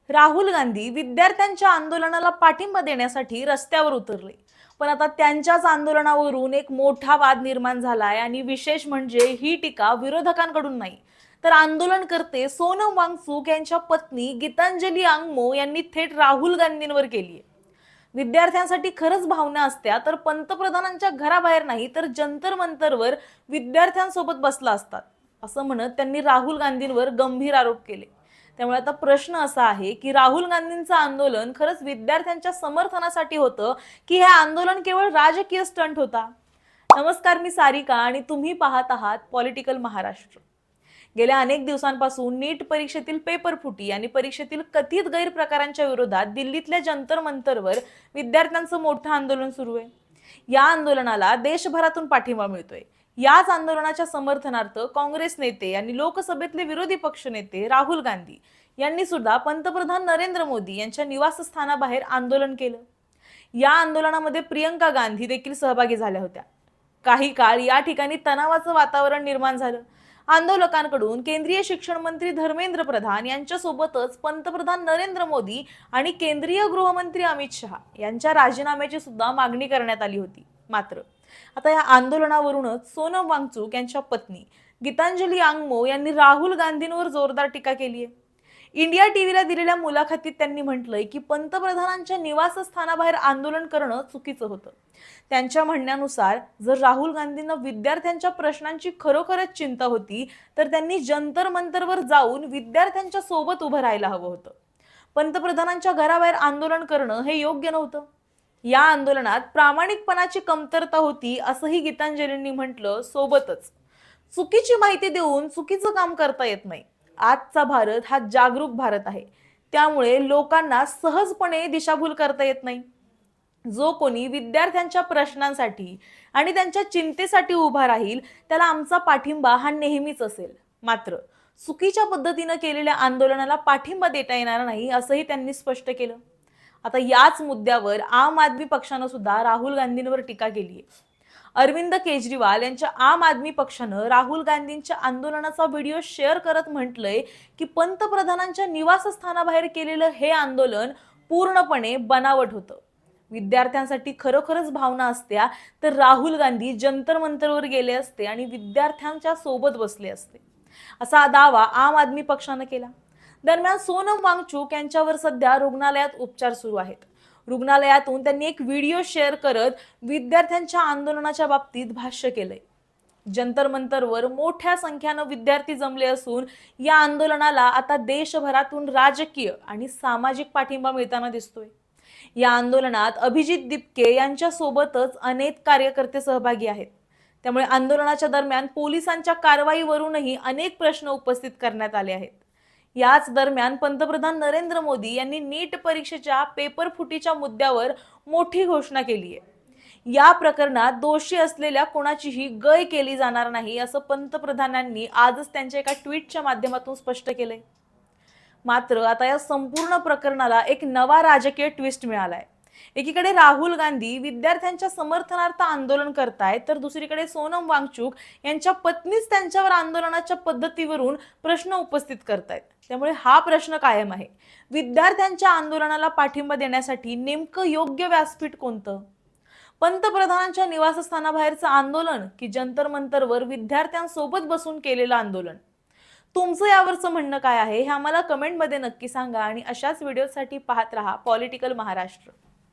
राहुल गांधी विद्यार्थ्यांच्या आंदोलनाला पाठिंबा देण्यासाठी रस्त्यावर उतरले. पण आता त्यांच्याच आंदोलनावरून एक मोठा वाद निर्माण झालाय आणि विशेष म्हणजे ही टीका विरोधकांकडून नाही, तर आंदोलनकर्ते सोनम वांगचुक यांच्या पत्नी गीतांजली आंगमो यांनी थेट राहुल गांधींवर केली आहे. विद्यार्थ्यांसाठी खरंच भावना असत्या तर पंतप्रधानांच्या घराबाहेर नाही तर जंतर मंतरवर विद्यार्थ्यांसोबत बसला असतात, असं म्हणत त्यांनी राहुल गांधींवर गंभीर आरोप केले. त्यामुळे आता प्रश्न असा आहे की राहुल गांधींचं आंदोलन खरंच विद्यार्थ्यांच्या समर्थनासाठी होतं की हे आंदोलन केवळ राजकीय स्टंट होता? नमस्कार, मी सारिका आणि तुम्ही पाहत आहात पॉलिटिकल महाराष्ट्र. गेल्या अनेक दिवसांपासून नीट परीक्षेतील पेपर फुटी आणि परीक्षेतील कथित गैरप्रकारांच्या विरोधात दिल्लीतल्या जंतर मंतरवर विद्यार्थ्यांचं मोठं आंदोलन सुरू आहे. या आंदोलनाला देशभरातून पाठिंबा मिळतोय. याच आंदोलनाच्या समर्थनार्थ काँग्रेस नेते आणि लोकसभेतले विरोधी पक्षनेते राहुल गांधी यांनी सुद्धा पंतप्रधान नरेंद्र मोदी यांच्या निवासस्थानाबाहेर आंदोलन केलं. या आंदोलनामध्ये प्रियंका गांधी देखील सहभागी झाल्या होत्या. काही काळ या ठिकाणी तणावाचं वातावरण निर्माण झालं. आंदोलकांकडून केंद्रीय शिक्षण मंत्री धर्मेंद्र प्रधान यांच्यासोबतच पंतप्रधान नरेंद्र मोदी आणि केंद्रीय गृहमंत्री अमित शहा यांच्या राजीनाम्याची सुद्धा मागणी करण्यात आली होती. मात्र आता या आंदोलनावरूनच सोनम वांगचुक यांच्या पत्नी गीतांजली आंगमो यांनी राहुल गांधींवर जोरदार टीका केली आहे. इंडिया टीव्हीला दिलेल्या मुलाखतीत त्यांनी म्हटलंय की पंतप्रधानांच्या निवासस्थानाबाहेर आंदोलन करणं चुकीचं होतं. त्यांच्या म्हणण्यानुसार जर राहुल गांधींना विद्यार्थ्यांच्या प्रश्नांची खरोखरच चिंता होती तर त्यांनी जंतर मंतरवर जाऊन विद्यार्थ्यांच्या सोबत उभं राहायला हवं होतं. पंतप्रधानांच्या घराबाहेर आंदोलन करणं हे योग्य नव्हतं. या आंदोलनात प्रामाणिकपणाची कमतरता होती असंही गीतांजलींनी म्हटलं. सोबतच चुकीची माहिती देऊन चुकीचं काम करता येत नाही. आजचा भारत हा जागरूक भारत आहे, त्यामुळे लोकांना सहजपणे दिशाभूल करता येत नाही. जो कोणी विद्यार्थ्यांच्या प्रश्नांसाठी आणि त्यांच्या चिंतेसाठी उभा राहील त्याला आमचा पाठिंबा हा नेहमीच असेल. मात्र चुकीच्या पद्धतीनं केलेल्या आंदोलनाला पाठिंबा देता येणार नाही असंही त्यांनी स्पष्ट केलं. आता याच मुद्द्यावर आम आदमी पक्षानं सुद्धा राहुल गांधींवर टीका केली आहे. अरविंद केजरीवाल यांच्या आम आदमी पक्षानं राहुल गांधींच्या आंदोलनाचा व्हिडिओ शेअर करत म्हटलंय की पंतप्रधानांच्या निवासस्थानाबाहेर केलेलं हे आंदोलन पूर्णपणे बनावट होतं. विद्यार्थ्यांसाठी खरोखरच भावना असत्या तर राहुल गांधी जंतर मंतरवर गेले असते आणि विद्यार्थ्यांच्या सोबत बसले असते, असा दावा आम आदमी पक्षानं केला. दरम्यान सोनम वांगचुक यांच्यावर सध्या रुग्णालयात उपचार सुरू आहेत. रुग्णालयातून त्यांनी एक व्हिडिओ शेअर करत विद्यार्थ्यांच्या आंदोलनाच्या बाबतीत भाष्य केलंय. जंतर मंतरवर मोठ्या संख्येनं विद्यार्थी जमले असून या आंदोलनाला आता देशभरातून राजकीय आणि सामाजिक पाठिंबा मिळताना दिसतोय. या आंदोलनात अभिजित दिपके यांच्या सोबतच अनेक कार्यकर्ते सहभागी आहेत. त्यामुळे आंदोलनाच्या दरम्यान पोलिसांच्या कारवाईवरूनही अनेक प्रश्न उपस्थित करण्यात आले आहेत. याच दरम्यान पंतप्रधान नरेंद्र मोदी यांनी नीट परीक्षेच्या पेपर फुटीच्या मुद्द्यावर मोठी घोषणा केली आहे. या प्रकरणात दोषी असलेल्या कोणाचीही गय केली जाणार नाही असं पंतप्रधानांनी आजच त्यांच्या एका ट्विटच्या माध्यमातून स्पष्ट केलंय. मात्र आता या संपूर्ण प्रकरणाला एक नवा राजकीय ट्विस्ट मिळालाय. एकीकडे राहुल गांधी विद्यार्थ्यांच्या समर्थनार्थ आंदोलन करतायत तर दुसरीकडे सोनम वांगचुक यांच्या पत्नीच त्यांच्यावर आंदोलनाच्या पद्धतीवरून प्रश्न उपस्थित करतायत. त्यामुळे हा प्रश्न कायम आहे, विद्यार्थ्यांच्या आंदोलनाला पाठिंबा देण्यासाठी नेमकं योग्य व्यासपीठ कोणतं? पंतप्रधानांच्या निवासस्थानाबाहेरचं आंदोलन की जंतर मंतरवर विद्यार्थ्यांसोबत बसून केलेलं आंदोलन? तुमचं यावरचं म्हणणं काय आहे हे आम्हाला कमेंटमध्ये नक्की सांगा आणि अशाच व्हिडिओसाठी पाहत रहा पॉलिटिकल महाराष्ट्र.